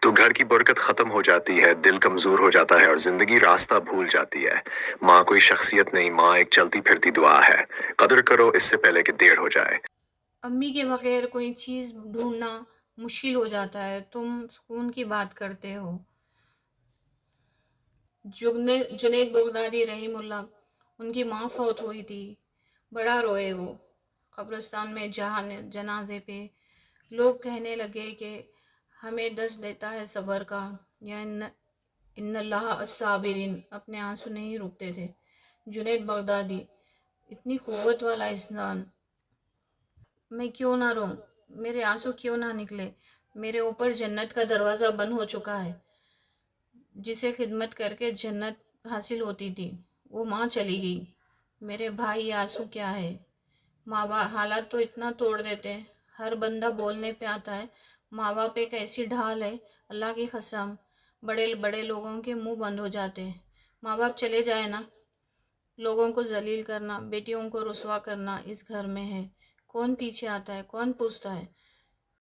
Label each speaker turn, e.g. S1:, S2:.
S1: تو گھر کی برکت ختم ہو جاتی ہے، دل کمزور ہو جاتا ہے اور زندگی راستہ بھول جاتی ہے۔ ماں کوئی شخصیت نہیں، ماں ایک چلتی پھرتی دعا ہے۔ قدر کرو اس سے پہلے کہ دیر ہو جائے۔
S2: امی کے بغیر کوئی چیز ڈھونڈنا مشکل ہو جاتا ہے، تم سکون کی بات کرتے ہو۔ جنید بغدادی رحم اللہ، ان کی ماں فوت ہوئی تھی، بڑا روئے وہ قبرستان میں جنازے پہ۔ لوگ کہنے لگے کہ ہمیں دس دیتا ہے صبر کا، یا ان اللہ الصابرین، اپنے آنسو نہیں رکتے تھے۔ جنید بغدادی، اتنی قوت والا انسان، میں کیوں نہ روں، میرے آنسو کیوں نہ نکلے، میرے اوپر جنت کا دروازہ بند ہو چکا ہے۔ جسے خدمت کر کے جنت حاصل ہوتی تھی، وہ ماں چلی گئی۔ میرے بھائی آنسو کیا ہے، ماں باپ حالات تو اتنا توڑ دیتے ہیں۔ ہر بندہ بولنے پہ آتا ہے، ماں باپ ایک ایسی ڈھال ہے، اللہ کی قسم، بڑے بڑے لوگوں کے منہ بند ہو جاتے ہیں۔ ماں باپ چلے جائے نا، لوگوں کو ذلیل کرنا، بیٹیوں کو رسوا کرنا اس گھر میں ہے۔ کون پیچھے آتا ہے، کون پوچھتا ہے؟